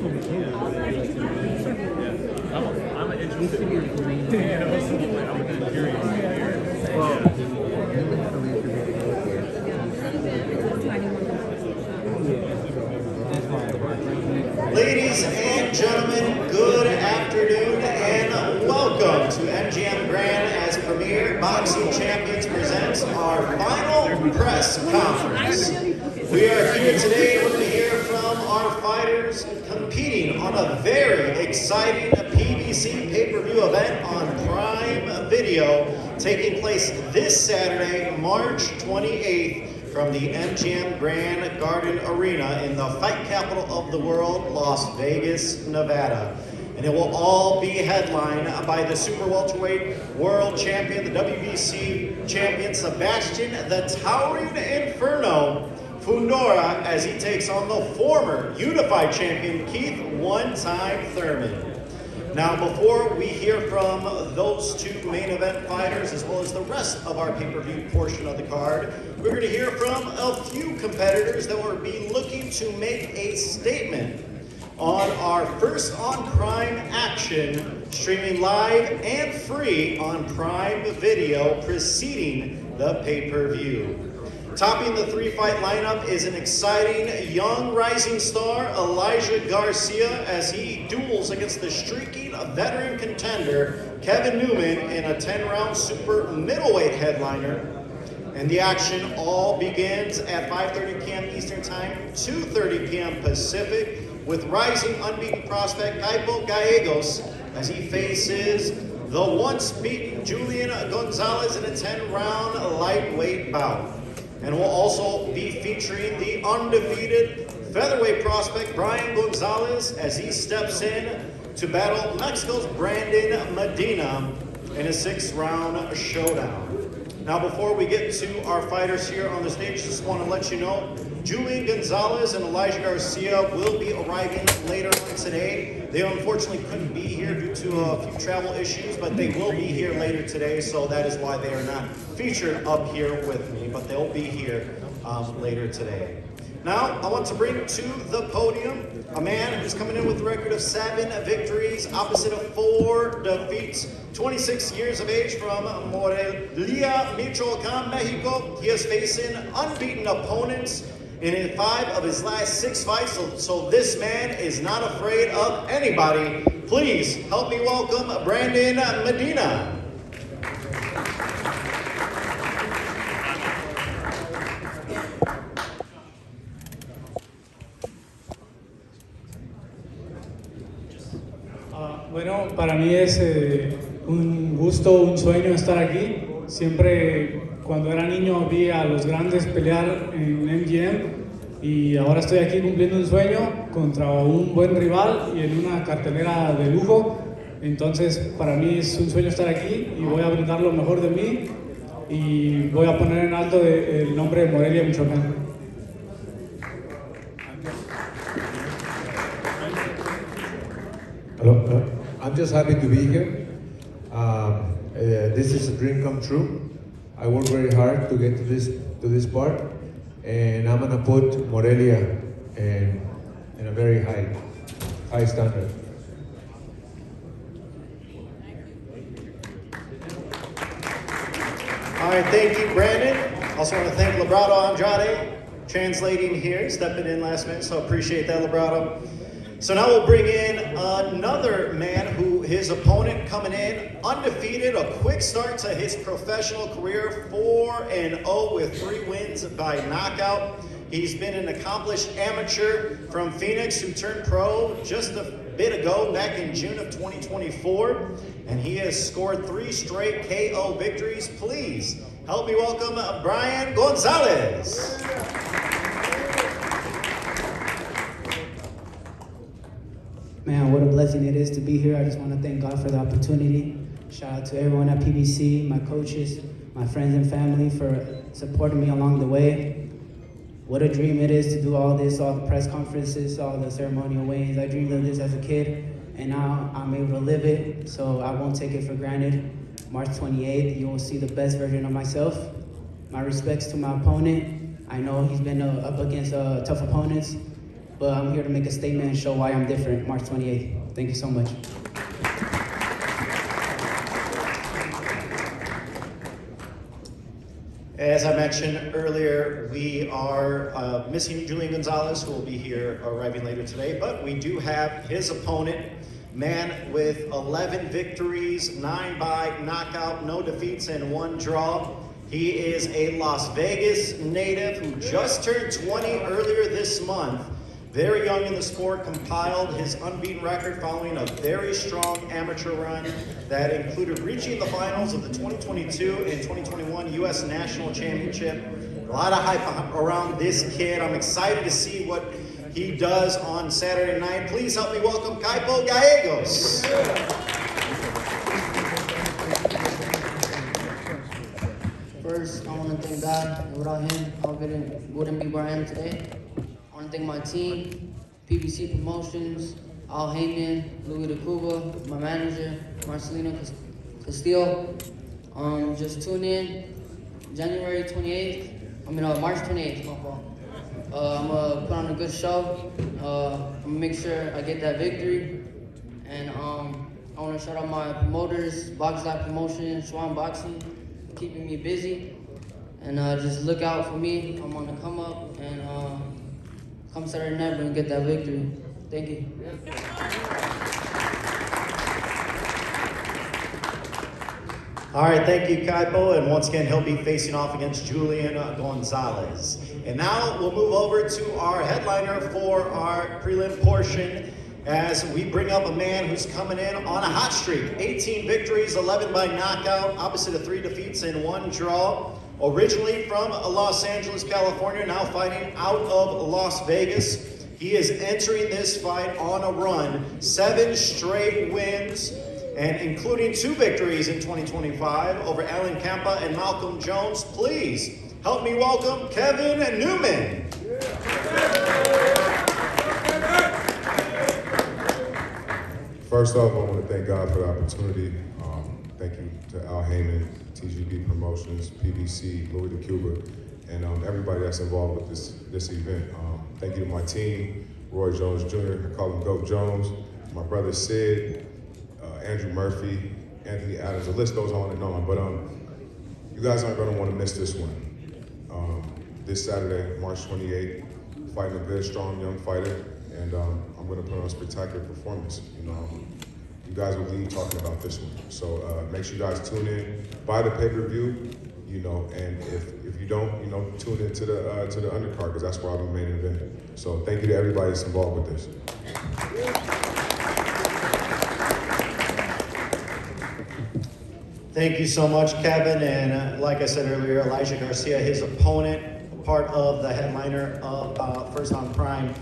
I'm interested. I'm curious. Ladies and gentlemen, good afternoon and welcome to MGM Grand as Premier Boxing Champions presents our final press conference. We are here today. We're going to hear from our fighters competing on a very exciting PBC pay-per-view event on Prime Video taking place this Saturday, March 28th. From the MGM Grand Garden Arena in the fight capital of the world, Las Vegas, Nevada. And it will all be headlined by the super welterweight world champion, the WBC champion, Sebastian the Towering Inferno Fundora, as he takes on the former unified champion, Keith one-time Thurman. Now, before we hear from those two main event fighters, as well as the rest of our pay-per-view portion of the card, we're going to hear from a few competitors that will be looking to make a statement on our first on Prime action, streaming live and free on Prime Video, preceding the pay-per-view. Topping the three-fight lineup is an exciting young rising star, Elijah Garcia, as he duels against the streaking veteran contender, Kevin Newman, in a 10-round super middleweight headliner. And the action all begins at 5:30 p.m. Eastern Time, 2:30 p.m. Pacific, with rising unbeaten prospect Caipo Gallegos as he faces the once-beaten Julian Gonzalez in a 10-round lightweight bout. And we'll also be featuring the undefeated featherweight prospect Brian Gonzalez as he steps in to battle Mexico's Brandon Medina in a 6-round showdown. Now, before we get to our fighters here on the stage, just want to let you know, Julian Gonzalez and Elijah Garcia will be arriving later on today. They unfortunately couldn't be here due to a few travel issues, but they will be here later today, so that is why they are not featured up here with me, but they'll be here later today. Now, I want to bring to the podium a man who's coming in with a record of 7 victories, opposite of 4 defeats. 26 years of age, from Morelia, Michoacan, Mexico. He is facing unbeaten opponents in 5 of his last 6 fights, so this man is not afraid of anybody. Please help me welcome Brandon Medina. Bueno, para mí es un gusto, un sueño estar aquí. Siempre cuando era niño vi a los grandes pelear en MGM y ahora estoy aquí cumpliendo un sueño contra un buen rival y en una cartelera de lujo. Entonces para mí es un sueño estar aquí y voy a brindar lo mejor de mí y voy a poner en alto el nombre de Morelia, Michoacán. Hello, I'm just happy to be here. This is a dream come true. I worked very hard to get to this part, and I'm gonna put Morelia in a very high standard. All right, thank you, Brandon. Also want to thank Librado Andrade, translating here, stepping in last minute, so appreciate that, Librado. So now we'll bring in another man who his opponent coming in undefeated, a quick start to his professional career, 4-0 with 3 wins by knockout. He's been an accomplished amateur from Phoenix who turned pro just a bit ago, back in June of 2024, and he has scored 3 straight KO victories. Please help me welcome Brian Gonzalez. Man, what a blessing it is to be here. I just want to thank God for the opportunity. Shout out to everyone at PBC, my coaches, my friends and family for supporting me along the way. What a dream it is to do all this, all the press conferences, all the ceremonial weigh-ins. I dreamed of this as a kid, and now I'm able to live it, so I won't take it for granted. March 28th, you will see the best version of myself. My respects to my opponent. I know he's been up against tough opponents. but I'm here to make a statement and show why I'm different March 28th. Thank you so much. As I mentioned earlier, we are missing Julian Gonzalez, who will be here arriving later today, but we do have his opponent, man with 11 victories, 9 by knockout, no defeats, and 1 draw. He is a Las Vegas native who just turned 20 earlier this month. Very young in the sport, compiled his unbeaten record following a very strong amateur run that included reaching the finals of the 2022 and 2021 U.S. National Championship. A lot of hype around this kid. I'm excited to see what he does on Saturday night. Please help me welcome Kaipo Gallegos. First, I want to thank God. Without him, I wouldn't be where I am today. I want to thank my team, PBC Promotions, Al Heyman, Louis DeCuba, my manager, Marcelino Castillo. Just tune in March 28th, my fault. I'm going to put on a good show. I'm going to make sure I get that victory. And I want to shout out my promoters, Box Life Promotion, Schwan Boxing, keeping me busy. And just look out for me. I'm on the come up, and come Saturday night, we're gonna get that victory. Thank you. All right, thank you, Kaipo. And once again, he'll be facing off against Julian Gonzalez. And now we'll move over to our headliner for our prelim portion as we bring up a man who's coming in on a hot streak. 18 victories, 11 by knockout, opposite of 3 defeats and 1 draw. Originally from Los Angeles, California, now fighting out of Las Vegas. He is entering this fight on a run, 7 straight wins, and including 2 victories in 2025 over Alan Campa and Malcolm Jones. Please help me welcome Kevin Newman. First off, I want to thank God for the opportunity. Thank you to Al Heyman, TGB Promotions, PBC, Louis DeCuba, and everybody that's involved with this event. Thank you to my team, Roy Jones Jr., I call him Goat Jones, my brother Sid, Andrew Murphy, Anthony Adams. The list goes on and on, but you guys aren't going to want to miss this one. This Saturday, March 28th, fighting a good, strong, young fighter, and I'm going to put on a spectacular performance. You guys will leave talking about this one. So make sure you guys tune in, buy the pay-per-view, and if you don't, tune in to the undercard, because that's where I'll be main event. So thank you to everybody that's involved with this. Thank you so much, Kevin. And like I said earlier, Elijah Garcia, his opponent, part of the headliner of First on Prime,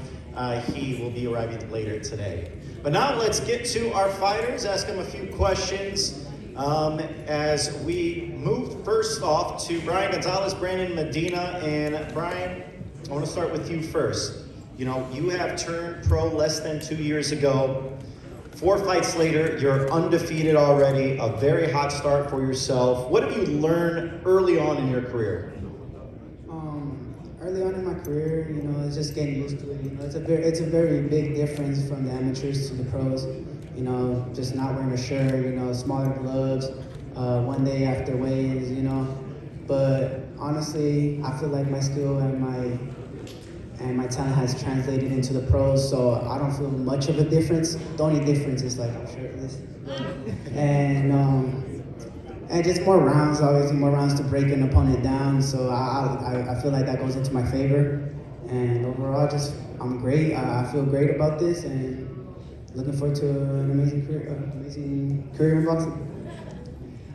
he will be arriving later today. But now let's get to our fighters, ask them a few questions. As we move first off to Brian Gonzalez, Brandon Medina. And Brian, I want to start with you first. You have turned pro less than 2 years ago. 4 fights later, you're undefeated already, a very hot start for yourself. What have you learned early on in your career? Early on in my career, it's just getting used to it. It's a very big difference from the amateurs to the pros. Just not wearing a shirt, smaller gloves, one day after weigh-ins, But honestly, I feel like my skill and my talent has translated into the pros, so I don't feel much of a difference. The only difference is I'm shirtless. And just more rounds, obviously more rounds to break an opponent down. So I feel like that goes into my favor. And overall, I'm great. I feel great about this, and looking forward to an amazing career in boxing.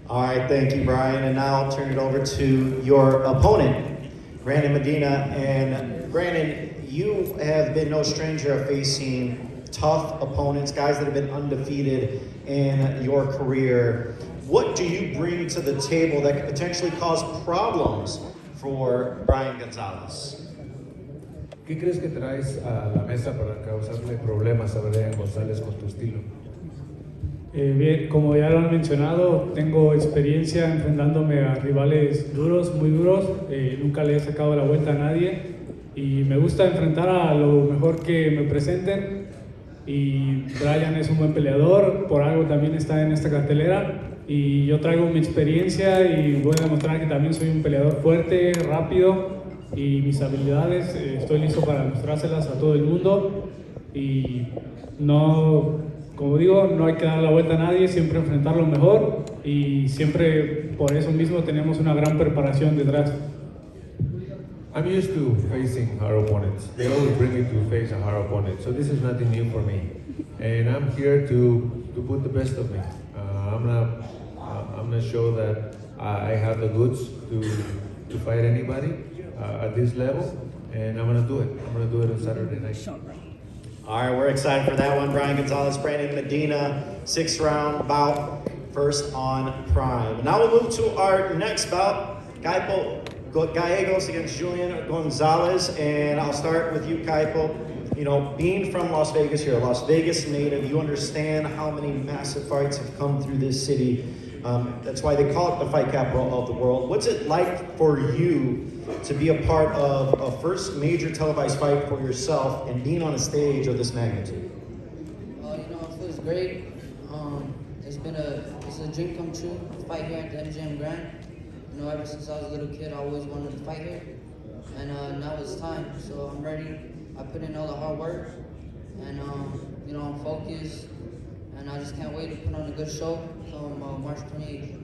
All right, thank you, Brian. And now I'll turn it over to your opponent, Brandon Medina. And Brandon, you have been no stranger of facing tough opponents, guys that have been undefeated in your career. What do you bring to the table that could potentially cause problems for Brian Gonzalez? ¿Qué crees que traes a la mesa para causarle problemas a Brian González con tu estilo? Bien, como ya lo han mencionado, tengo experiencia enfrentándome a rivales duros, muy duros. Nunca le he sacado la vuelta a nadie. y me gusta enfrentar a lo mejor que me presenten. Y Brian es un buen peleador, por algo también está en esta cartelera. Y yo traigo mi experiencia y voy a demostrar que también soy un peleador fuerte, rápido y mis habilidades estoy listo para mostrárselas a todo el mundo. Y no, como digo, no hay que dar la vuelta a nadie, siempre enfrentar lo mejor y siempre por eso mismo tenemos una gran preparación detrás. I'm used to facing hard opponents. They always bring me to face a hard opponent, so this is nothing new for me. And I'm here to put the best of me. I'm not sure that I have the goods to fight anybody at this level, and I'm gonna do it. I'm gonna do it on Saturday night. All right, we're excited for that one. Brian Gonzalez, Brandon Medina, 6th round bout, first on Prime. Now we'll move to our next bout, Gallegos against Julian Gonzalez, and I'll start with you, Kaipo. You know, being from Las Vegas, you're a Las Vegas native, you understand how many massive fights have come through this city. That's why they call it the fight capital of the world. What's it like for you to be a part of a first major televised fight for yourself and being on a stage of this magnitude? You know, it feels great. It's a dream come true to fight here at the MGM Grand. You know, ever since I was a little kid, I always wanted to fight here. And now it's time, so I'm ready. I put in all the hard work, and you know, I'm focused, and I just can't wait to put on a good show come March 28th.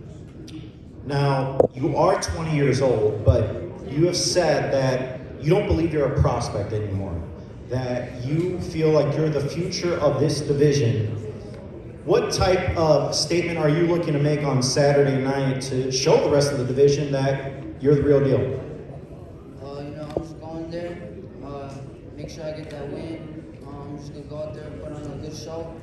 Now, you are 20 years old, but you have said that you don't believe you're a prospect anymore, that you feel like you're the future of this division. What type of statement are you looking to make on Saturday night to show the rest of the division that you're the real deal? You know, I'm just going there, make sure I get that win. I'm just gonna go out there and put on a good show.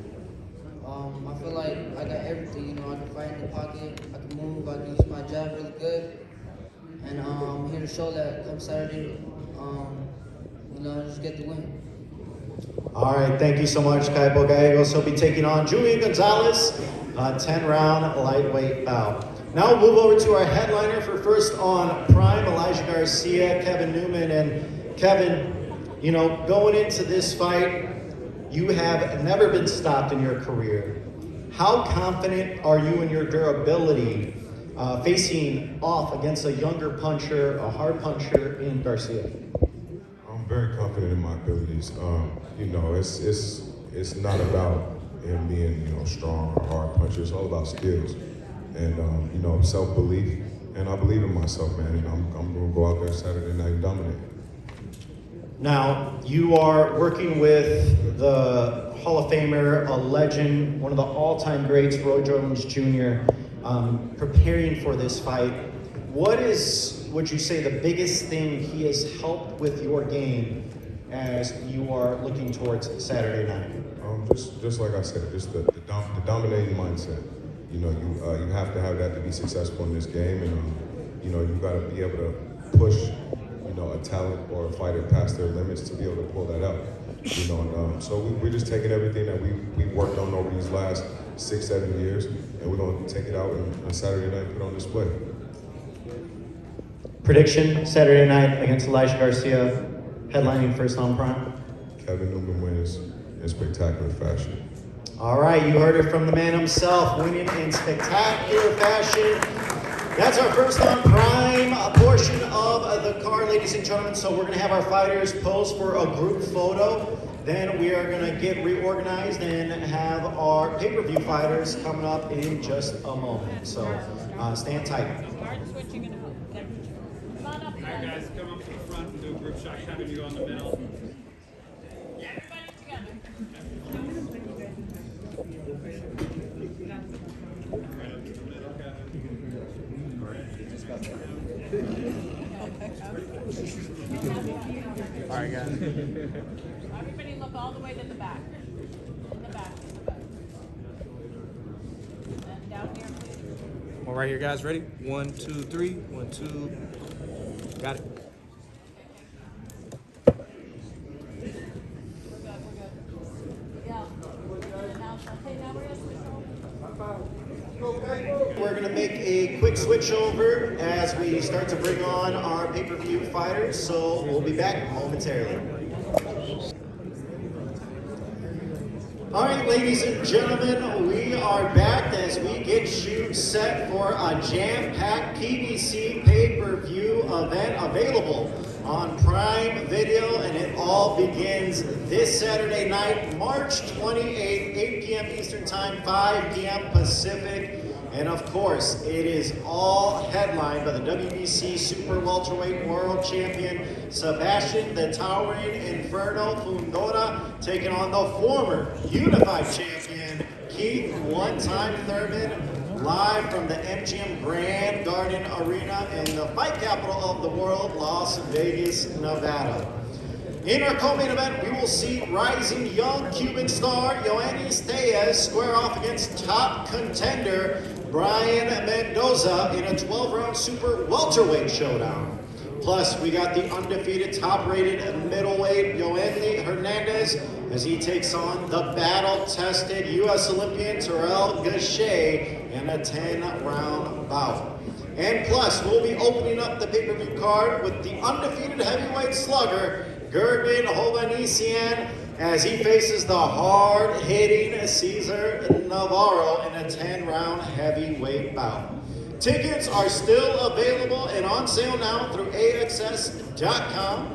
I feel like I got everything, you know, I can fight in the pocket, I can move, I can use my jab really good. And I'm here to show that come Saturday, you know, just get the win. All right, thank you so much, Kaipo Gallegos. He'll be taking on Julian Gonzalez, 10-round lightweight bout. Now we'll move over to our headliner for first on Prime, Elijah Garcia, Kevin Newman. And Kevin, you know, going into this fight, you have never been stopped in your career. How confident are you in your durability facing off against a younger puncher, a hard puncher in Garcia? I'm very confident in my abilities. You know, it's not about him being, you know, strong or hard puncher. It's all about skills and you know, self-belief. And I believe in myself, man. And I'm gonna go out there Saturday night and dominate. Now, you are working with the Hall of Famer, a legend, one of the all-time greats, Roy Jones Jr., preparing for this fight. What is, would you say, the biggest thing he has helped with your game as you are looking towards Saturday night? Just like I said, just the dominating mindset. You know, you have to have that to be successful in this game, and you know, you got to be able to push, you know, a talent or a fighter past their limits to be able to pull that out. You know, and so we're just taking everything that we worked on over these last 6-7 years, and we're going to take it out on Saturday night and put it on display. Prediction Saturday night against Elijah Garcia, headlining first on Prime. Kevin Newman wins in spectacular fashion. All right, you heard it from the man himself, winning in spectacular fashion. That's our first on Prime portion of the card, ladies and gentlemen. So we're gonna have our fighters pose for a group photo. Then we are gonna get reorganized and have our pay-per-view fighters coming up in just a moment. So stand tight. Start switching in a minute. Come on up. All right, guys, come up to the front and do a group shot. Kevin, you go in the middle. Everybody together. Right up to the middle, Kevin. All right, guys. Everybody look all the way to the back. In the back, in the back. And down here, please. Well, right here, guys. Ready? 1, 2, 3. 1, 2. Got it. We're good. Yeah. Now, okay, now we're gonna switch over. We're going to make a quick switch over as we start to bring on our pay-per-view fighters, so we'll be back momentarily. All right, ladies and gentlemen, we are back as we get you set for a jam-packed PBC pay-per-view event available on Prime Video, and it all begins this Saturday night, March 28th, 8 p.m. Eastern Time, 5 p.m. Pacific. And of course, it is all headlined by the WBC Super Welterweight World Champion Sebastian the Towering Inferno Fundora taking on the former Unified Champion Keith one-time Thurman, live from the MGM Grand Garden Arena in the fight capital of the world, Las Vegas, Nevada. In our co-main event, we will see rising young Cuban star Yoenis Diaz square off against top contender Brian Mendoza in a 12-round super welterweight showdown. Plus, we got the undefeated top-rated middleweight Yoeli Hernandez as he takes on the battle-tested U.S. Olympian Terrell Gausha in a 10-round bout. And plus, we'll be opening up the pay-per-view card with the undefeated heavyweight slugger Gerben Hovhannissian as he faces the hard-hitting Cesar Navarro in a 10-round heavyweight bout. Tickets are still available and on sale now through AXS.com.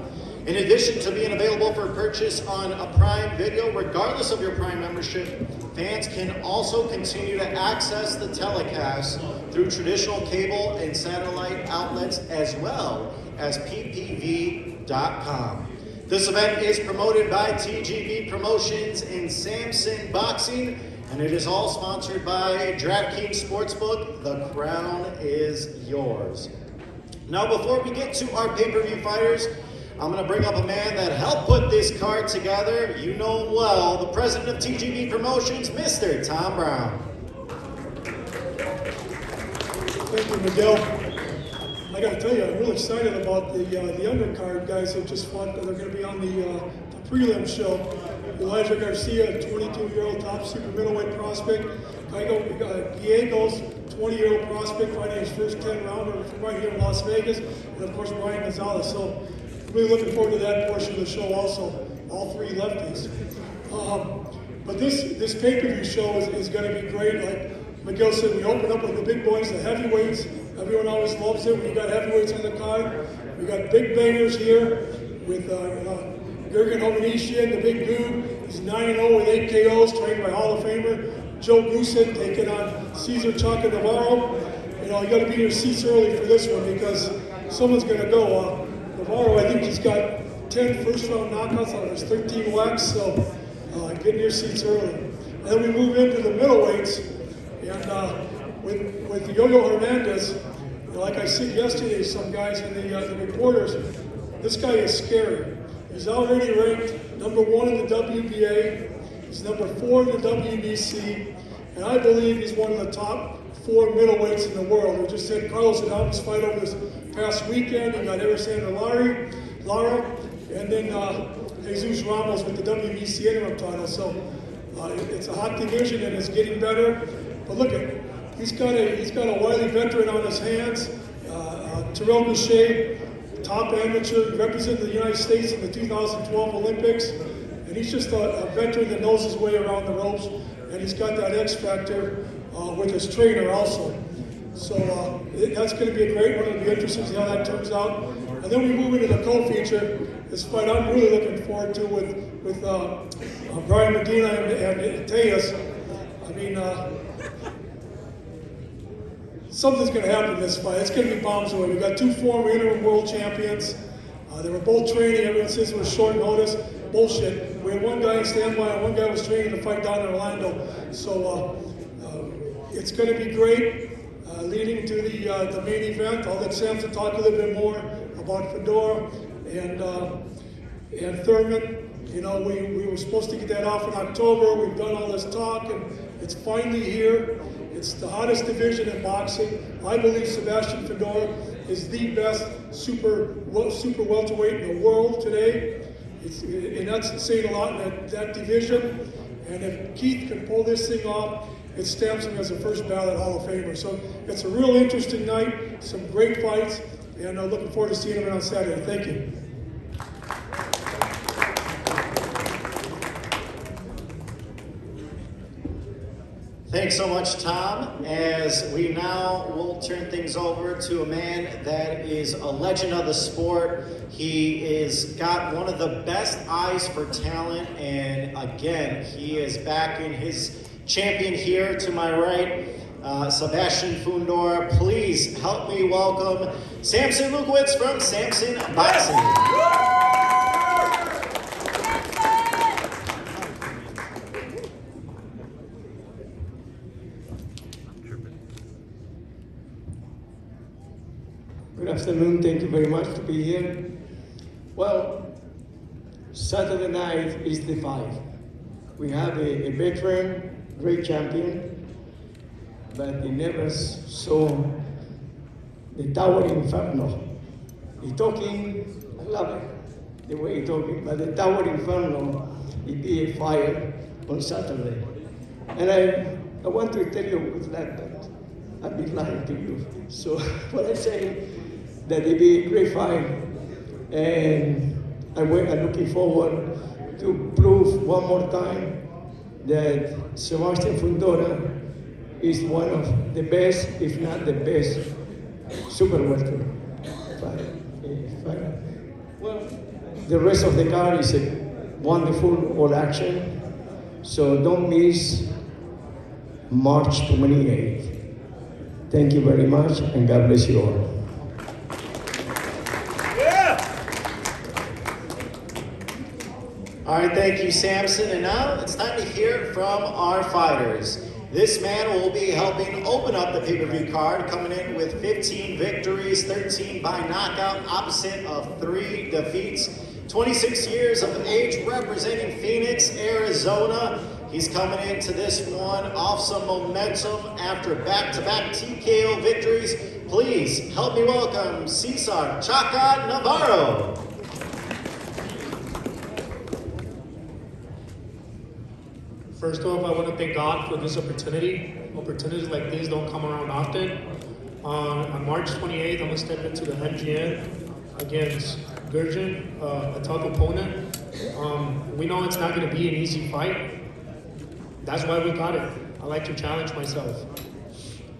In addition to being available for purchase on a Prime Video, regardless of your Prime membership, fans can also continue to access the telecast through traditional cable and satellite outlets as well as PPV.com. This event is promoted by TGB Promotions and Samson Boxing, and it is all sponsored by DraftKings Sportsbook. The crown is yours. Now, before we get to our pay-per-view fighters, I'm going to bring up a man that helped put this card together. You know him well, the president of TGB Promotions, Mr. Tom Brown. Thank you, Miguel. I got to tell you, I'm really excited about the undercard guys that just fought. They're going to be on the prelim show. Elijah Garcia, a 22-year-old top super middleweight prospect. Diego's 20-year-old prospect fighting his first 10-rounder from right here in Las Vegas. And of course, Brian Gonzalez. So really looking forward to that portion of the show also, all three lefties. But this pay-per-view show is going to be great. Like Miguel said, we open up with the big boys, the heavyweights. Everyone always loves it when you got heavyweights on the card. We got big bangers here with Gerben Hovhannissian, the big dude. He's 9-0 with 8 KOs, trained by Hall of Famer Joe Goosen, taking on Cesar Chaka Navarro. You know, you got to be in your seats early for this one because someone's going to go. Navarro, I think he's got 10 first-round knockouts out of his 13 whacks, so get in your seats early. And then we move into the middleweights, and with Yo-Yo Hernandez, like I said yesterday, some guys in the reporters, this guy is scary. He's already ranked number 1 in the WBA. He's number 4 in the WBC, and I believe he's one of the top 4 middleweights in the world. We just had Carlos Adames fight over this past weekend. He got Alexander Lara, and then Jesus Ramos with the WBC interim title. So it's a hot division and it's getting better. But look at it. He's got a wily veteran on his hands. Terrell Gausha, top amateur, represented the United States in the 2012 Olympics, and he's just a veteran that knows his way around the ropes, and he's got that X factor with his trainer also. So that's going to be a great one. It'll be interesting to see how that turns out. And then we move into the co-feature. This fight I'm really looking forward to with Brian Medina and Diaz. I mean, something's going to happen in this fight. It's going to be bombs away. We've got 2 former interim world champions. They were both training. Everyone says it was short notice. Bullshit. We had one guy in standby and one guy was training to fight down in Orlando. So it's going to be great. Leading to the main event, I'll let Samson talk a little bit more about Fundora and Thurman. You know, we were supposed to get that off in October. We've done all this talk, and it's finally here. It's the hottest division in boxing. I believe Sebastian Fundora is the best super welterweight in the world today. And that's saying a lot in that division. And if Keith can pull this thing off it stamps him as a first ballot Hall of Famer. So it's a real interesting night, some great fights, and I'm looking forward to seeing him on Saturday. Thank you. Thanks so much, Tom. As we now will turn things over to a man that is a legend of the sport. He is got one of the best eyes for talent, and again, he is backing his champion here to my right, Sebastian Fundora. Please help me welcome Samson Lukowitz from Samson Boxing. Good afternoon, thank you very much to be here. Well, Saturday night is the fight. We have a veteran, great champion, but he never saw the towering inferno. He talking, I love it, the way he talking, but the towering inferno, he be a fire on Saturday. And I want to tell you with that, but I've been lying to you. So what I say, that it be a great fight, and I'm looking forward to prove one more time that Sebastian Fundora is one of the best, if not the best, super welter fighter. Well, the rest of the card is a wonderful all action, so don't miss March 28th. Thank you very much, and God bless you all. All right, thank you, Samson. And now it's time to hear from our fighters. This man will be helping open up the pay-per-view card, coming in with 15 victories, 13 by knockout, opposite of 3 defeats. 26 years of age, representing Phoenix, Arizona. He's coming into this one off some momentum after back-to-back TKO victories. Please help me welcome Cesar Chaka Navarro. First off, I want to thank God for this opportunity. Opportunities like this don't come around often. On March 28th, I'm going to step into the MGM against Gurjan, a tough opponent. We know it's not going to be an easy fight. That's why we got it. I like to challenge myself.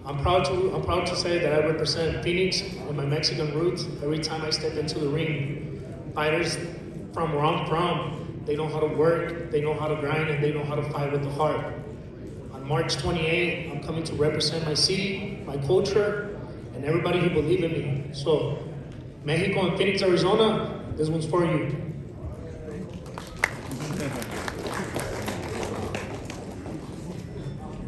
I'm proud to say that I represent Phoenix and my Mexican roots every time I step into the ring. Fighters from where I'm from, they know how to work, they know how to grind, and they know how to fight with the heart. On March 28th, I'm coming to represent my city, my culture, and everybody who believe in me. So, Mexico and Phoenix, Arizona, this one's for you.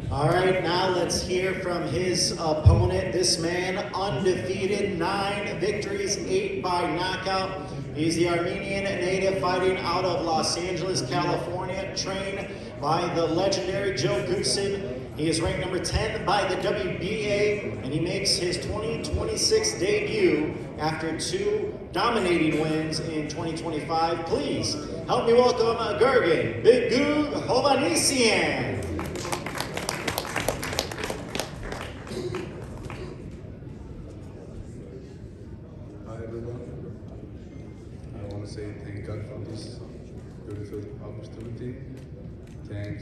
All right, now let's hear from his opponent. This man, undefeated, 9 victories, 8 by knockout. He's the Armenian native fighting out of Los Angeles, California, trained by the legendary Joe Goosen. He is ranked number 10 by the WBA, and he makes his 2026 debut after 2 dominating wins in 2025. Please help me welcome Gurgen Big Goo Hovanesian. Say thank God for this beautiful opportunity. Thank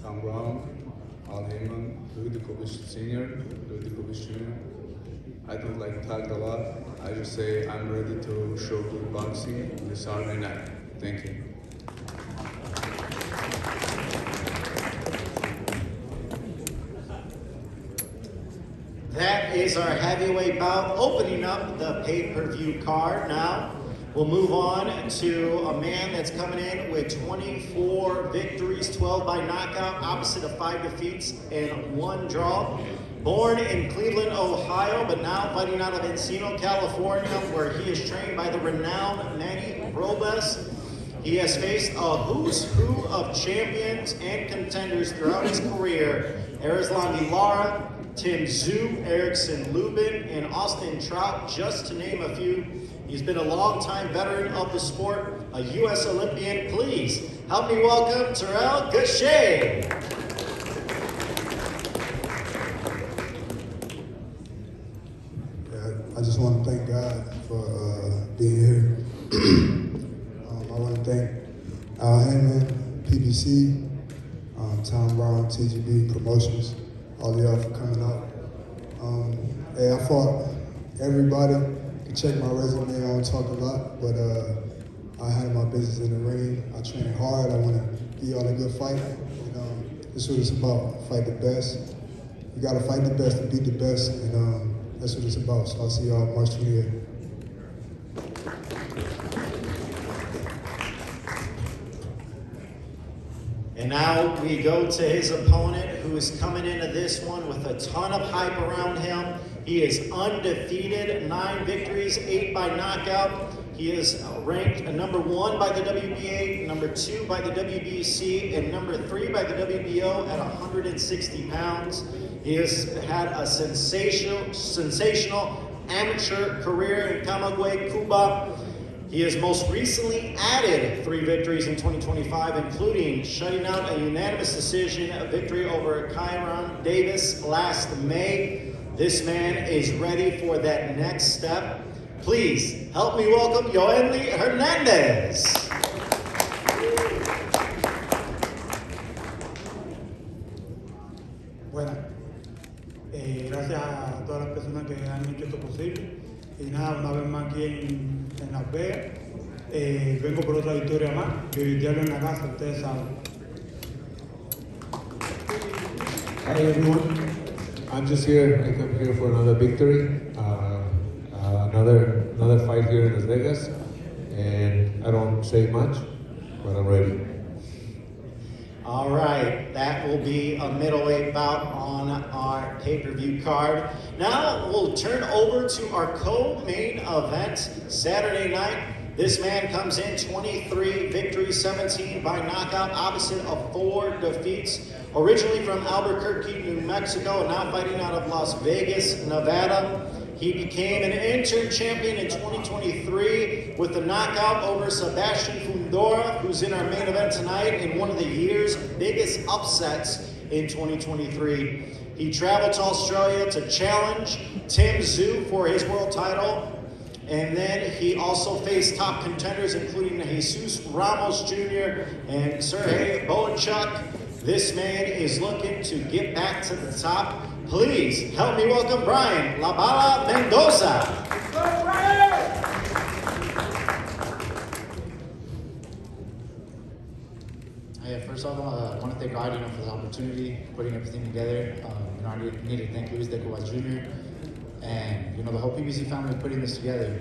Tom Brown, Al Heyman, Louis Djokovic Sr., Louis Djokovic Jr. I don't like talk a lot. I just say I'm ready to show good boxing this Saturday night. Thank you. That is our heavyweight bout, opening up the pay-per-view card. Now we'll move on to a man that's coming in with 24 victories, 12 by knockout, opposite of 5 defeats and 1 draw. Born in Cleveland, Ohio, but now fighting out of Encino, California, where he is trained by the renowned Manny Robles. He has faced a who's who of champions and contenders throughout his career. Erislandy Lara, Tim Zhu, Erickson Lubin, and Austin Trout, just to name a few. He's been a long-time veteran of the sport, a U.S. Olympian. Please help me welcome Terrell Gachet. PBC, Tom Brown, TGB Promotions, all of y'all for coming out. Hey, I fought everybody. You can check my resume, I don't talk a lot, but I handle my business in the ring. I train hard, I want to give y'all a good fight. And, this is what it's about, fight the best. You got to fight the best to beat the best, and that's what it's about. So I'll see y'all March 28th. And now we go to his opponent, who is coming into this one with a ton of hype around him. He is undefeated, 9 victories, 8 by knockout. He is ranked number 1 by the WBA, number 2 by the WBC, and number 3 by the WBO at 160 pounds. He has had a sensational amateur career in Camagüey, Cuba. He has most recently added 3 victories in 2025, including shutting out a unanimous decision victory over Kyron Davis last May. This man is ready for that next step. Please help me welcome Yoeli Hernandez. Bueno, gracias a todas las personas que han hecho esto posible. Y nada, una vez más aquí en Las Vegas. Vengo por otra victoria más. Diablo en la casa, ustedes saben. Hi everyone, I'm just here. I come here for another victory, another fight here in Las Vegas, and I don't say much, but I'm ready. All right, that will be a middleweight bout on our pay-per-view card. Now we'll turn over to our co-main event Saturday night. This man comes in 23 victories, 17 by knockout, opposite of 4 defeats. Originally from Albuquerque, New Mexico, and now fighting out of Las Vegas, Nevada. He became an interim champion in 2023 with a knockout over Sebastian Fundora, who's in our main event tonight, in one of the year's biggest upsets in 2023. He traveled to Australia to challenge Tim Tszyu for his world title. And then he also faced top contenders, including Jesus Ramos Jr. and Sergey Bohachuk. This man is looking to get back to the top. Please help me welcome Brian La Bala Mendoza. First off, I want to thank God, for the opportunity, putting everything together. I need to thank Luis de Cuba Jr. and the whole PBC family putting this together.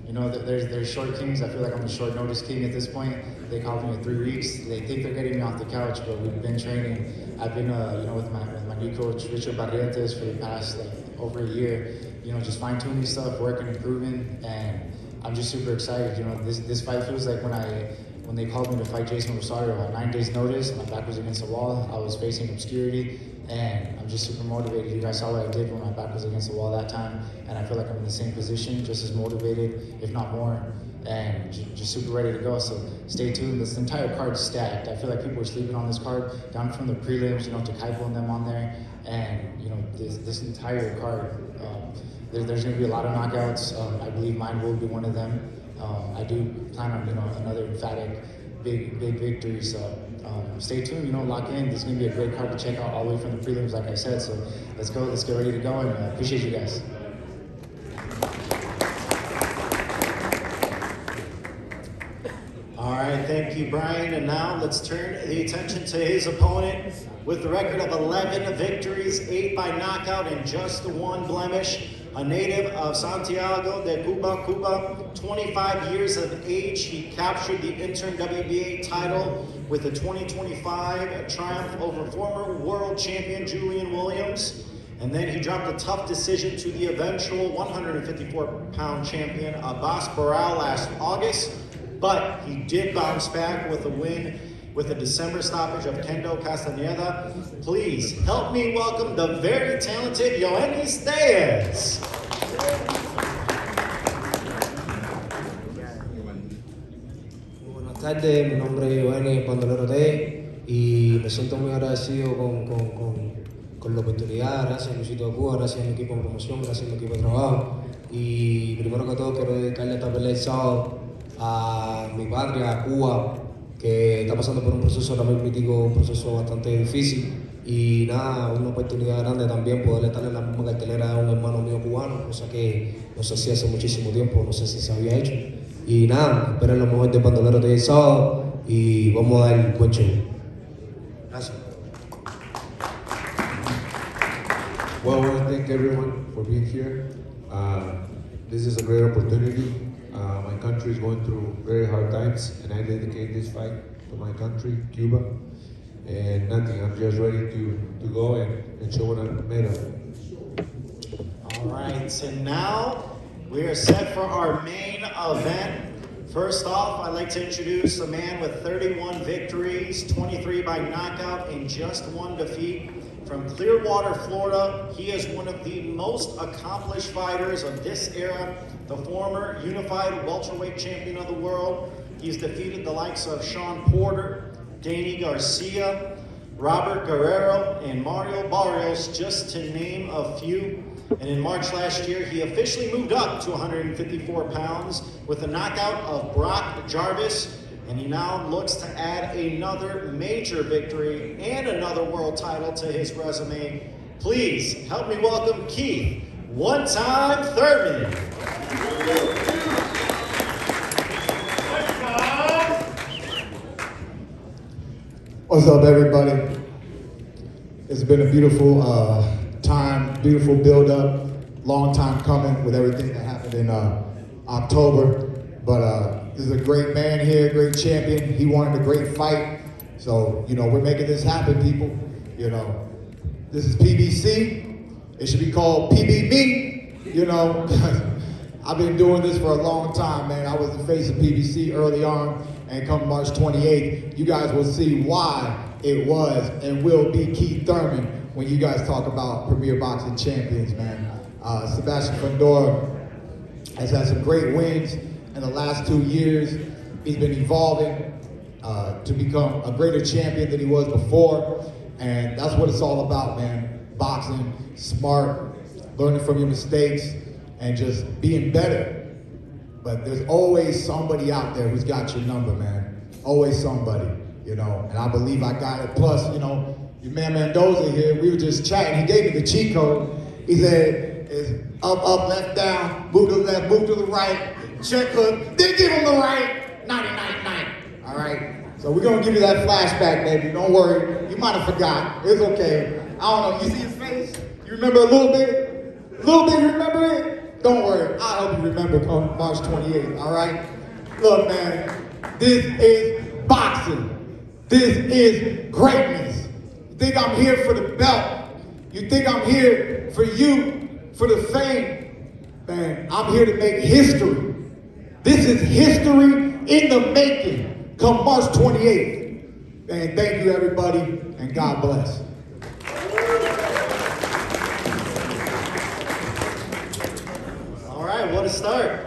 There's short kings. I feel like I'm a short notice king at this point. They called me in 3 weeks. They think they're getting me off the couch, but we've been training. I've been, with my new coach, Richard Barrientos, for the past over a year. Just fine tuning stuff, working, improving, and I'm just super excited. This fight feels like when they called me to fight Jason Rosario on 9 days' notice. My back was against the wall. I was facing obscurity, and I'm just super motivated. You guys saw what I did when my back was against the wall that time, and I feel like I'm in the same position, just as motivated, if not more, and just super ready to go. So stay tuned. This entire card's stacked. I feel like people are sleeping on this card, down from the prelims, to Kaipo and them on there, and this entire card. There's going to be a lot of knockouts. I believe mine will be one of them. I do plan on another emphatic big victory. So stay tuned. Lock in. This is going to be a great card to check out all the way from the prelims, like I said. So let's go. Let's get ready to go. And appreciate you guys. All right, thank you, Brian. And now let's turn the attention to his opponent with the record of 11 victories, 8 by knockout, and just 1 blemish. A native of Santiago de Cuba, 25 years of age. He captured the interim WBA title with a 2025 triumph over former world champion Julian Williams. And then he dropped a tough decision to the eventual 154-pound champion Abbas Baral last August. But he did bounce back with a win with a December stoppage of Kendo Castaneda. Please help me welcome the very talented Yoenis Diaz. Buenas tardes, mi nombre es Yoenis Bandolero T y me siento muy agradecido con la oportunidad. Gracias a Luisito de Cuba, gracias a mi equipo de promoción, gracias a mi equipo de trabajo. Y primero que todo quiero dedicarle esta pelea el sábado a mi patria, a Cuba, que está pasando por un proceso ahora mismo, un proceso bastante difícil. Y nada, una oportunidad grande también poder estar en la misma cartelera de un hermano mío cubano, cosa que no sé si hace muchísimo tiempo, no sé si se había hecho. Y nada, esperen lo mejor de Bandolero de el sábado y vamos a dar buen show. Gracias. Well, I want to thank everyone for being here. This is a great opportunity. My country is going through very hard times, and I dedicate this fight to my country, Cuba. And nothing, I'm just ready to go and show what I'm made of. All right, and now we are set for our main event. First off, I'd like to introduce a man with 31 victories, 23 by knockout, and just one defeat. From Clearwater, Florida, he is one of the most accomplished fighters of this era, the former unified welterweight champion of the world. He's defeated the likes of Sean Porter, Danny Garcia, Robert Guerrero, and Mario Barrios, just to name a few. And in March last year, he officially moved up to 154 pounds with a knockout of Brock Jarvis. And he now looks to add another major victory and another world title to his resume. Please help me welcome Keith, one-time Thurman. What's up, everybody? It's been a beautiful time, beautiful build-up, long time coming with everything that happened in October. But this is a great man here, great champion. He wanted a great fight. So, you know, we're making this happen, people. You know, this is PBC. It should be called PBB, you know. I've been doing this for a long time, man. I was the face of PBC early on, and come March 28th, you guys will see why it was and will be Keith Thurman when you guys talk about Premier Boxing Champions, man. Sebastian Fundora has had some great wins in the last 2 years. He's been evolving to become a greater champion than he was before, and that's what it's all about, man. Boxing, smart, learning from your mistakes, and just being better. But there's always somebody out there who's got your number, man. Always somebody, you know, and I believe I got it. Plus, you know, your man Mendoza here, we were just chatting. He gave me the cheat code. He said, it's up, up, left, down, move to the left, move to the right, check hook, then give him the right, 99. All right? So we're gonna give you that flashback, baby. Don't worry. You might have forgot. It's okay. I don't know. You see his face? You remember a little bit? A little bit, you remember it? Don't worry, I'll help you remember come March 28th, all right? Look, man, this is boxing. This is greatness. You think I'm here for the belt? You think I'm here for you, for the fame? Man, I'm here to make history. This is history in the making come March 28th. And thank you, everybody, and God bless. What a start.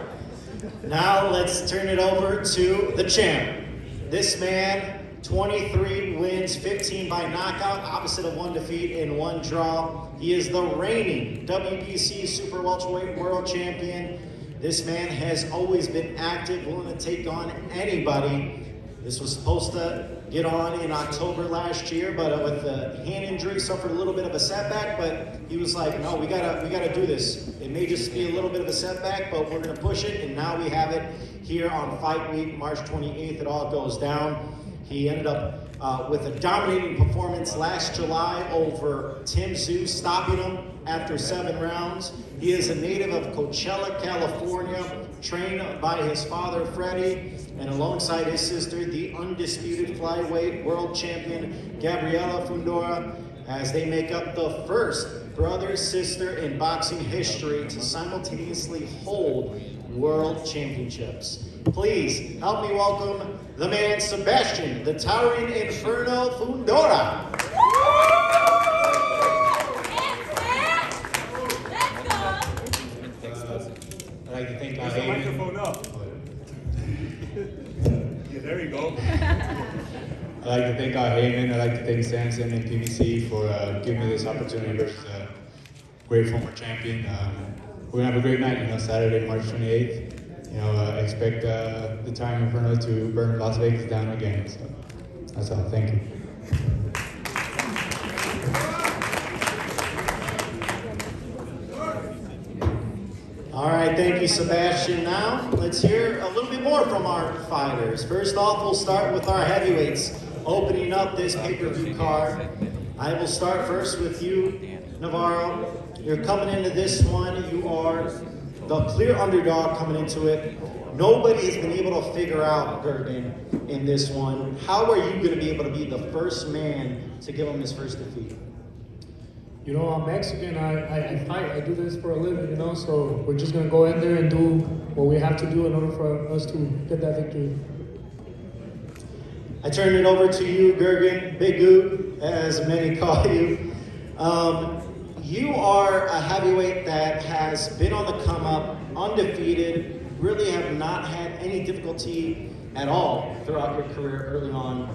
Now let's turn it over to the champ. This man, 23 wins, 15 by knockout, opposite of one defeat and one draw. He is the reigning WBC Super Welterweight World Champion. This man has always been active, willing to take on anybody. This was supposed to get on in October last year, but with the hand injury, suffered a little bit of a setback, but he was like, no, we gotta do this. It may just be a little bit of a setback, but we're gonna push it, and now we have it here on Fight Week, March 28th, it all goes down. He ended up with a dominating performance last July over Tim Tszyu, stopping him after 7 rounds. He is a native of Coachella, California, trained by his father, Freddie, and alongside his sister, the undisputed flyweight world champion, Gabriela Fundora, as they make up the first brother-sister in boxing history to simultaneously hold world championships. Please help me welcome the man, Sebastian, the Towering Inferno Fundora. I'd like to thank Al Heyman. Microphone up. Yeah, there you go. I'd like to thank Al Heyman. I'd like to thank Samson and PBC for giving me this opportunity versus a great former champion. We're gonna have a great night, Saturday, March 28th. expect the time Inferno to burn Las Vegas down again. So that's all. Thank you. All right, thank you, Sebastian. Now, let's hear a little bit more from our fighters. First off, we'll start with our heavyweights, opening up this pay-per-view card. I will start first with you, Navarro. You're coming into this one. You are the clear underdog coming into it. Nobody has been able to figure out Gergen in this one. How are you going to be able to be the first man to give him his first defeat? You know, I'm Mexican, I fight, I do this for a living, so we're just gonna go in there and do what we have to do in order for us to get that victory. I turn it over to you, Gergen, Big Goo, as many call you. You are a heavyweight that has been on the come up, undefeated, really have not had any difficulty at all throughout your career early on.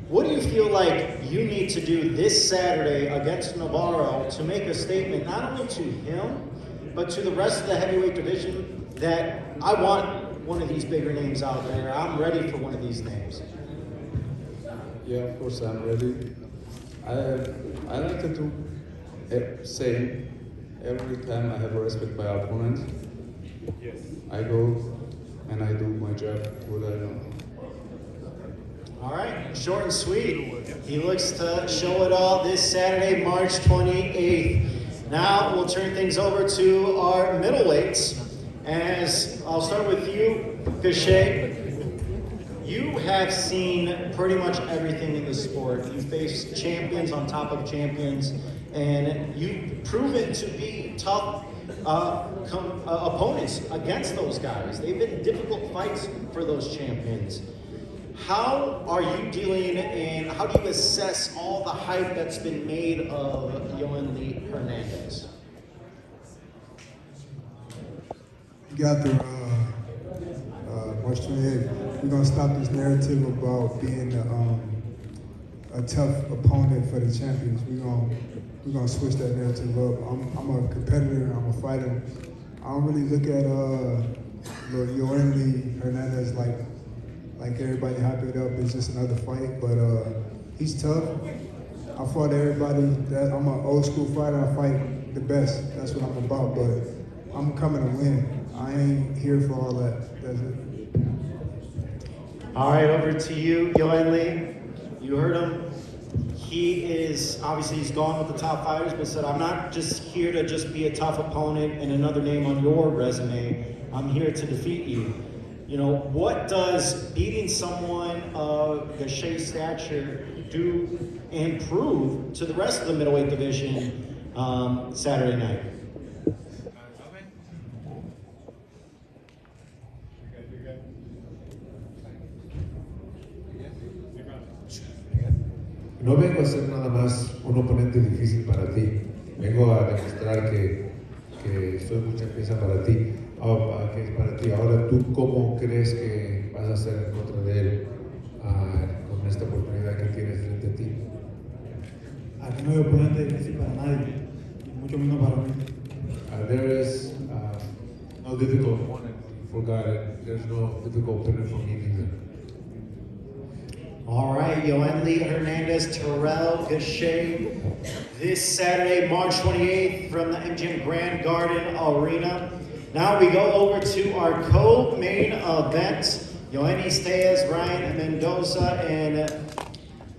What do you feel like you need to do this Saturday against Navarro to make a statement, not only to him, but to the rest of the heavyweight division, that I want one of these bigger names out there, I'm ready for one of these names? Yeah, of course I'm ready. I like to do same every time I have a respect by opponent. Yes. I go and I do my job what I know. All right, short and sweet. He looks to show it all this Saturday, March 28th. Now we'll turn things over to our middleweights. As I'll start with you, Cachet. You have seen pretty much everything in the sport. You faced champions on top of champions, and you've proven to be tough opponents against those guys. They've been difficult fights for those champions. How are you dealing and how do you assess all the hype that's been made of Yoeli Hernandez? We got the March 28th. We're gonna stop this narrative about being a tough opponent for the champions. We're gonna switch that narrative up. I'm a competitor. I'm a fighter. I don't really look at Yoeli Hernandez like everybody hype it up. It's just another fight, but he's tough. I fought everybody. I'm an old school fighter. I fight the best. That's what I'm about. But I'm coming to win. I ain't here for all that. That's it. All right, over to you, Yoeli. You heard him. He is, obviously he's gone with the top fighters, but said, I'm not just here to just be a tough opponent and another name on your resume. I'm here to defeat you. You know, what does beating someone of Gachet's stature do and prove to the rest of the middleweight division Saturday night? No vengo a ser nada más un oponente difícil para ti. Vengo a demostrar que soy mucha pieza para ti. Que es para ti. Ahora, ¿tú cómo crees que vas a hacer en contra de él con esta oportunidad que tienes frente a ti? Aquí no hay oponente difícil para nadie, mucho menos para mí. There is no difficult opponent for God. There's no difficult opponent for me either. All right, Yoeli Hernandez, Terrell Gachet, this Saturday, March 28th from the MGM Grand Garden Arena. Now we go over to our co-main event. Yoenis Tejas, Ryan Mendoza, and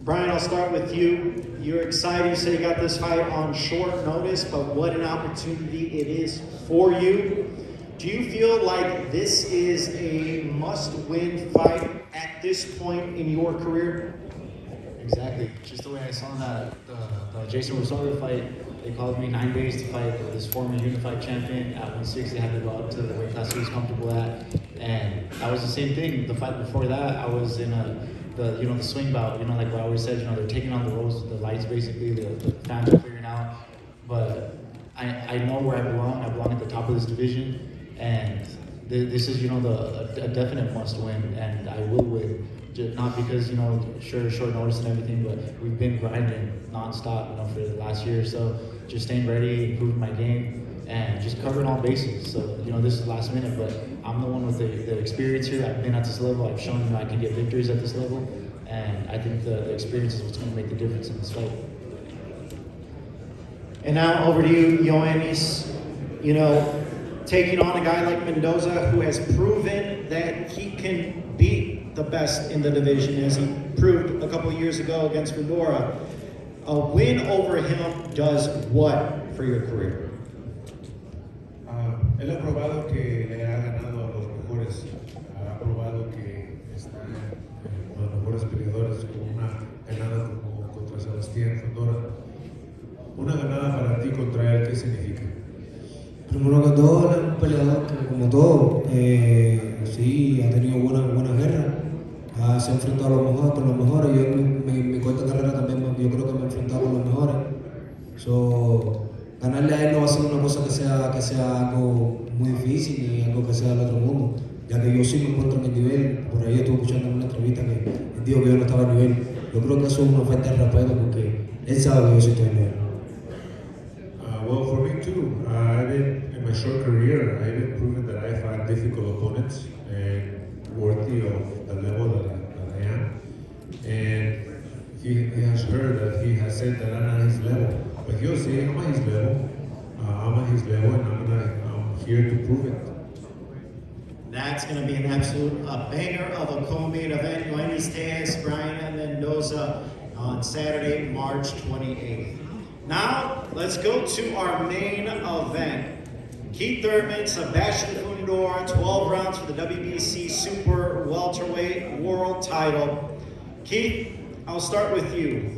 Brian, I'll start with you. You're excited, you say you got this fight on short notice, but what an opportunity it is for you. Do you feel like this is a must-win fight at this point in your career? Exactly. Just the way I saw that, the Jason Rosario fight, they called me 9 days to fight this former unified champion at 160. I had to go up to the weight class he was comfortable at. And that was the same thing. The fight before that, I was in the swing bout, like what I always said, they're taking on the roles, the lights basically, the fans are clearing out. But I know where I belong. I belong at the top of this division. And this is, a definite must win, and I will win. Not because, short notice and everything, but we've been grinding nonstop, for the last year or so, just staying ready, improving my game, and just covering all bases. So, this is last minute, but I'm the one with the experience here. I've been at this level. I've shown I can get victories at this level, and I think the experience is what's going to make the difference in this fight. And now over to you, Ioannis. Taking on a guy like Mendoza, who has proven that he can beat the best in the division, as he proved a couple of years ago against Fundora. A win over him does what for your career? Él ha probado que le ha ganado a los mejores, ha probado que está en los mejores peleadores, como una ganada como contra Sebastián Fundora. Una ganada para ti contra él, ¿qué significa? Primero que todo, él es un peleador que, como todo, sí, ha tenido buena guerra. Se ha enfrentado a los mejores con los mejores. Yo en mi corta carrera también yo creo que me he enfrentado con los mejores. Ganarle a él no va a ser una cosa que sea algo muy difícil ni algo que sea del otro mundo, ya que yo sí me encuentro en el nivel. Por ahí estuve escuchando en una entrevista que él dijo que yo no estaba a nivel. Yo creo que eso es una falta de respeto porque él sabe que yo sí estoy a nivel. Well, for me too. In my short career, I've been proven that I've had difficult opponents and worthy of the level that I am. And he has heard that he has said that I'm at his level. But he'll say, I'm at his level. I'm at his level, and I'm here to prove it. That's going to be an absolute banger of a co-main event. Ioannis Tejas, Brian Mendoza on Saturday, March 28th. Now, let's go to our main event. Keith Thurman, Sebastian Fundora, 12 rounds for the WBC Super Welterweight World Title. Keith, I'll start with you.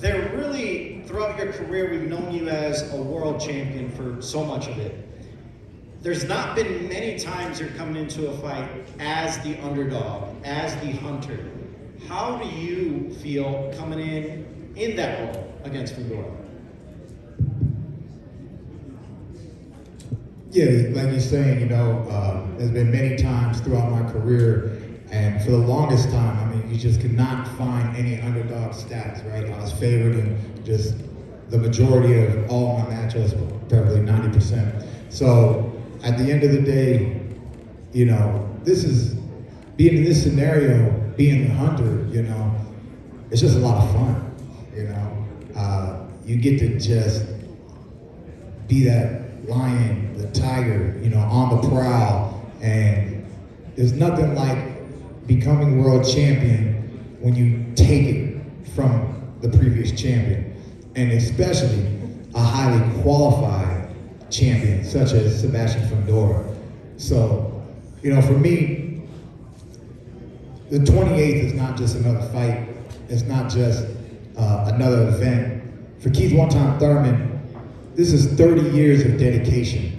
Throughout your career, we've known you as a world champion for so much of it. There's not been many times you're coming into a fight as the underdog, as the hunter. How do you feel coming in that role against Fundora? Yeah, like you're saying, there's been many times throughout my career, and for the longest time, you just could not find any underdog stats, right? I was favored in just the majority of all my matchups, probably 90%. So at the end of the day, this is, being in this scenario, being the hunter, it's just a lot of fun, you get to just be that lion, the tiger, on the prowl, and there's nothing like becoming world champion when you take it from the previous champion, and especially a highly qualified champion such as Sebastian Fundora. So, for me, the 28th is not just another fight. It's not just another event. For Keith One-Time Thurman, this is 30 years of dedication.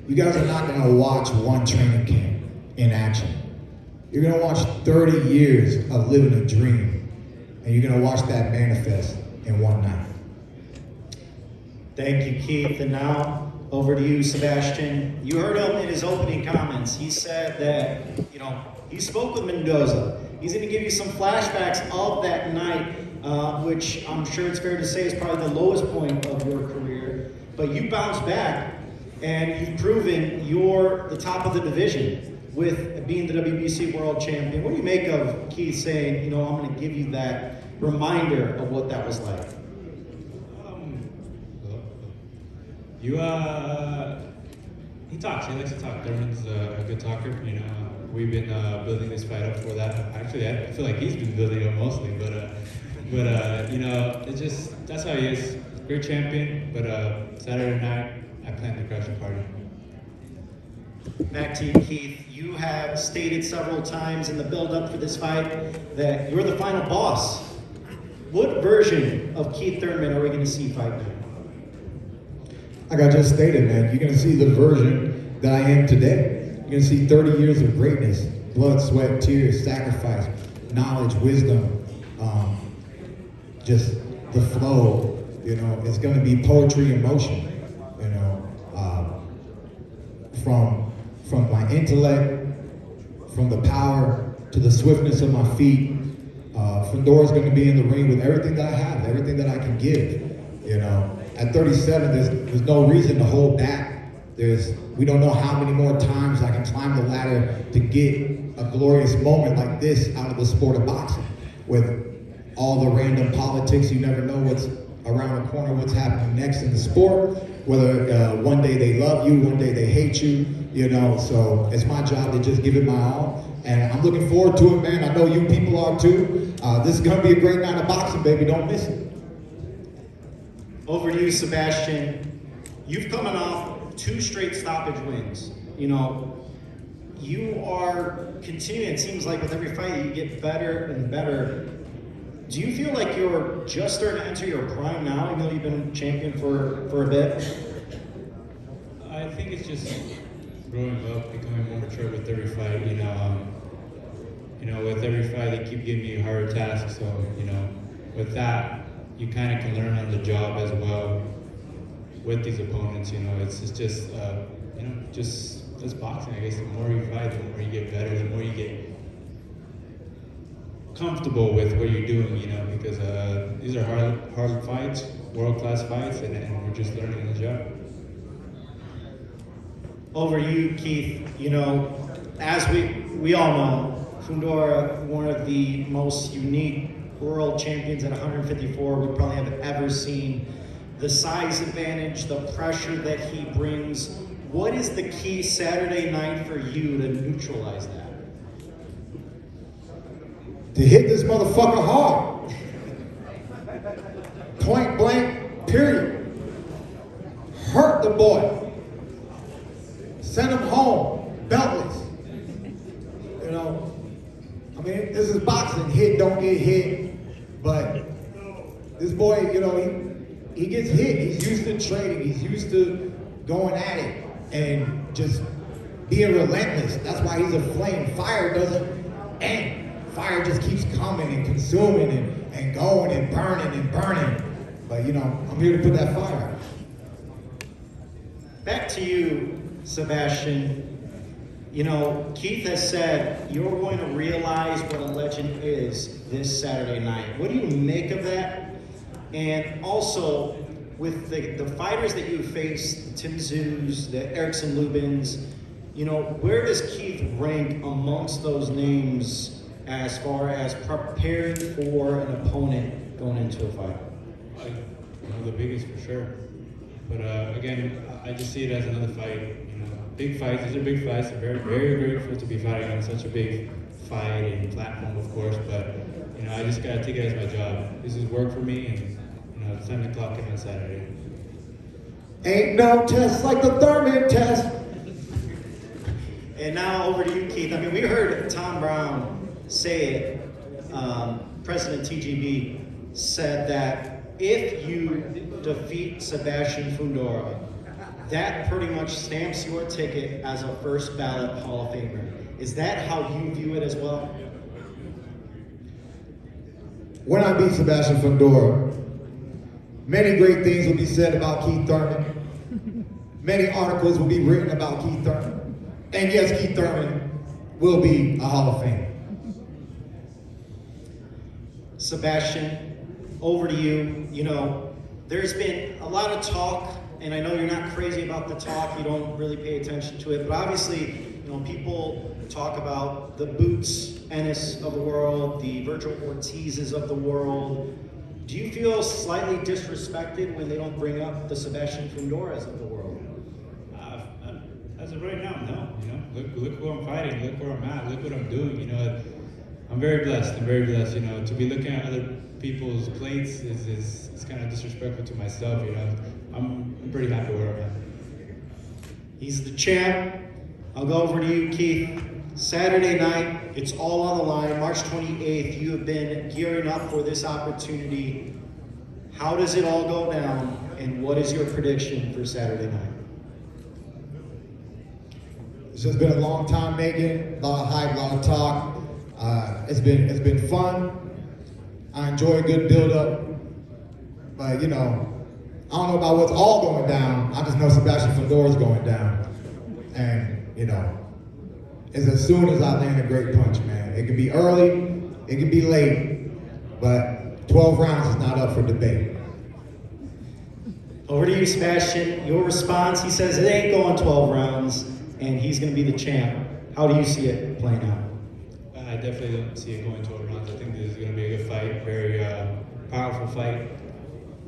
You guys are not gonna watch one training camp in action. You're gonna watch 30 years of living a dream, and you're gonna watch that manifest in one night. Thank you, Keith. And now, over to you, Sebastian. You heard him in his opening comments. He said that, he spoke with Mendoza. He's gonna give you some flashbacks of that night, which I'm sure it's fair to say is probably the lowest point of your career. But you bounced back, and you've proven you're the top of the division with being the WBC World Champion. What do you make of Keith saying, I'm going to give you that reminder of what that was like? He talks. He likes to talk. Thurman's a good talker. We've been building this fight up for that. Actually, I feel like he's been building it mostly, but it's just that's how he is. Great champion, but Saturday night, I plan to crash the party. Back to you, Keith. You have stated several times in the build-up for this fight that you're the final boss. What version of Keith Thurman are we going to see fight now? Like I just stated, man, you're going to see the version that I am today. You're going to see 30 years of greatness, blood, sweat, tears, sacrifice, knowledge, wisdom, just the flow. It's going to be poetry in motion. From my intellect, from the power to the swiftness of my feet. Fundora's going to be in the ring with everything that I have, everything that I can give. You know, at 37, there's no reason to hold back. We don't know how many more times I can climb the ladder to get a glorious moment like this out of the sport of boxing. With all the random politics, you never know what's around the corner, what's happening next in the sport. Whether one day they love you, one day they hate you, you know. So it's my job to just give it my all. And I'm looking forward to it, man. I know you people are too. This is gonna be a great night of boxing, baby. Don't miss it. Over to you, Sebastian. You've coming off 2 straight stoppage wins. You know, you are continuing, it seems like with every fight you get better and better. Do you feel like you're just starting to enter your prime now, even though you've been champion for a bit? I think it's just growing up, becoming more mature with every fight. You know, with every fight they keep giving you harder tasks. So you know, with that, you kind of can learn on the job as well with these opponents. You know, it's just you know, just boxing. I guess the more you fight, the more you get better, the more you get comfortable with what you're doing, you know, because these are hard fights, world-class fights, and we're just learning on the job. Over to you, Keith. You know, as we all know, Fundora, one of the most unique world champions at 154 we probably have ever seen. The size advantage, the pressure that he brings. What is the key Saturday night for you to neutralize that? To hit this motherfucker hard. Point blank, period. Hurt the boy. Send him home, beltless. You know, I mean, this is boxing. Hit, don't get hit. But this boy, you know, he gets hit. He's used to trading. He's used to going at it and just being relentless. That's why he's a flame. Fire doesn't end. Fire just keeps coming and consuming and going and burning. But you know, I'm here to put that fire out. Back to you, Sebastian. You know, Keith has said you're going to realize what a legend is this Saturday night. What do you make of that? And also, with the fighters that you faced, the Tim Tszus, the Erickson Lubins, you know, where does Keith rank amongst those names as far as preparing for an opponent going into a fight? One of the biggest for sure. But again, I just see it as another fight. You know, big fights. These are big fights. I'm very, very grateful to be fighting on such a big fight and platform, of course. But you know, I just gotta take it as my job. This is work for me, and you know, it's time to clock in on Saturday. Ain't no test like the Thurman test. And now over to you, Keith. I mean, we heard Tom Brown say it. President TGB said that if you defeat Sebastian Fundora, that pretty much stamps your ticket as a first ballot Hall of Famer. Is that how you view it as well? When I beat Sebastian Fundora, many great things will be said about Keith Thurman. Many articles will be written about Keith Thurman. And yes, Keith Thurman will be a Hall of Famer. Sebastian, over to you. You know, there's been a lot of talk, and I know you're not crazy about the talk, you don't really pay attention to it, but obviously, you know, people talk about the Boots Ennis of the world, the Virgil Ortizes of the world. Do you feel slightly disrespected when they don't bring up the Sebastian Fundoras of the world? As of right now, no. You know, look who I'm fighting, look where I'm at, look what I'm doing. You know, I'm very blessed. You know, to be looking at other people's plates is kind of disrespectful to myself. You know, I'm pretty happy where I'm at. He's the champ. I'll go over to you, Keith. Saturday night, it's all on the line. March 28th, you have been gearing up for this opportunity. How does it all go down, and what is your prediction for Saturday night? It's just been a long time making, a lot of hype, a lot of talk. It's been fun. I enjoy a good build-up, but you know, I don't know about what's all going down. I just know Sebastian Fundora is going down, and you know, it's as soon as I land a great punch, man. It can be early, it can be late, but 12 rounds is not up for debate. Over to you, Sebastian. Your response, he says it ain't going 12 rounds, and he's going to be the champ. How do you see it playing out? I definitely don't see it going 12 rounds. I think this is going to be a good fight, very powerful fight.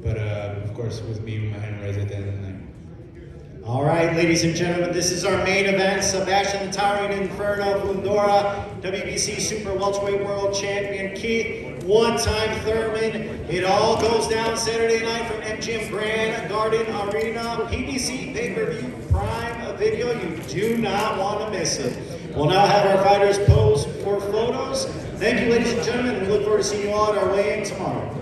But of course, with me, with my hand raised at the end of the night. All right, ladies and gentlemen, this is our main event. Sebastian the Tyrant Inferno Fundora, WBC Super Welterweight World Champion Keith, one-time Thurman. It all goes down Saturday night from MGM Grand Garden Arena. PBC pay-per-view Prime Video. You do not want to miss it. We'll now have our fighters pose for photos. Thank you, ladies and gentlemen. We look forward to seeing you all at our weigh-in tomorrow.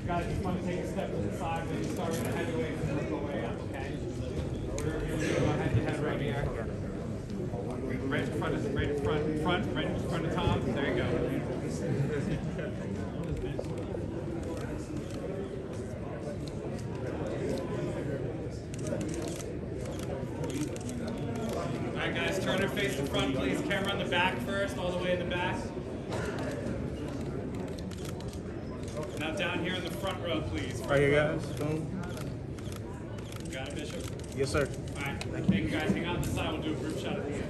Guys, just want to take a step to the side, then start with the heavyweight and then work our way up, okay? We're going to go ahead and head right here. Right in front of Tom. There you go. All right, guys, turn and face the front, please. Camera on the back first, all the way in the back. Now down here in the front row, please. Right here, guys. Boom. Got it, Bishop? Yes, sir. All right, thank you guys. Hang out on the side. We'll do a group shot at the end.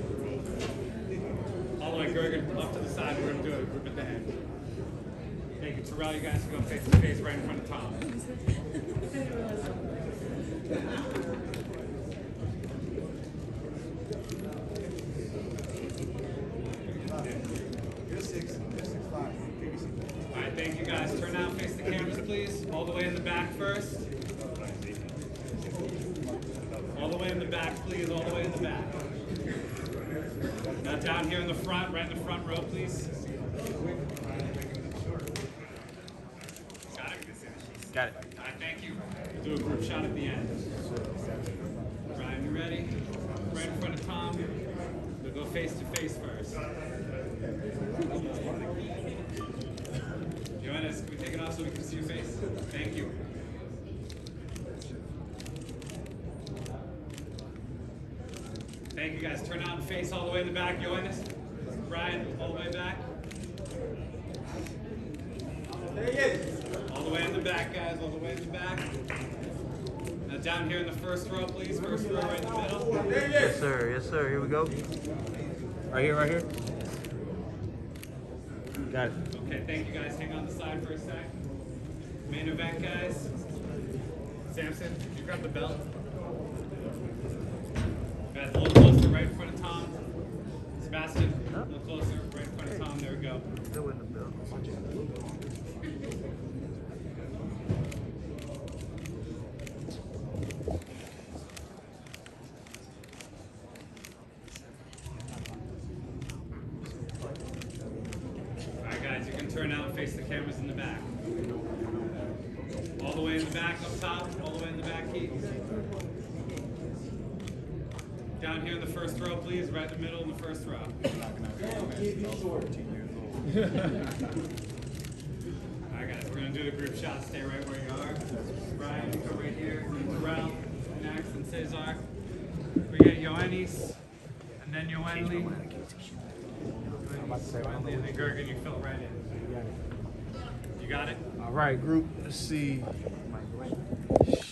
All the way, Gergen, off to the side. We're going to do a group at the end. Thank you, Terrell. You guys can go face to face right in front of Tom. All right, thank you guys. Turn out, face the cameras, please. All the way in the back first. All the way in the back, please. All the way in the back. Now down here in the front, right in the front row, please. Got it? Got it. All right, thank you. We'll do a group shot at the end. Brian, you ready? Right in front of Tom. We'll go face to face first. Joanna, can we take it off so we can see your face? Thank you. Thank you guys. Turn out and face all the way in the back. Joannis, Brian, all the way back. All the way in the back, guys. All the way in the back. Now down here in the first row, please. First row right in the middle. Yes, sir. Yes, sir. Here we go. Right here, right here. Got it. Okay, thank you guys. Hang on the side for a sec. Main event, guys. Samson, did you grab the belt? Guys, a little closer, right in front of Tom. Sebastian, a little closer, right in front of Tom. There we go. Still in the belt. Alright guys, you can turn out and face the cameras in the back. All the way in the back, up top, all the way in the back, Keith. Down here in the first row, please, right in the middle in the first row. Alright guys, we're going to do the group shot. Stay right where you are. Brian, you come right here. Terrell, next, and Cesar. We get Ioannis, and then Ioanni. And then Gergen, you fill it right in. You got it? All right, group. Let's see. So we can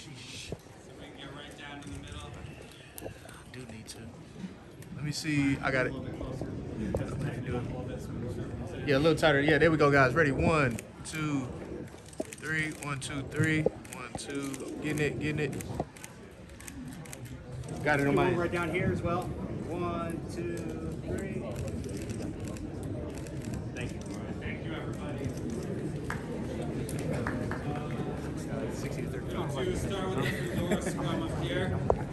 get right down in the middle. I do need to. Let me see. I got it. Yeah, a little tighter. Yeah, there we go, guys. Ready? 1, 2, 3. 1, 2, 3. 1, 2. Getting it. Got it on my. Right down here as well. 1, 2, 3. Thank you. Thank you, everybody. 60 to 30. Start with the Fundora scrum up here.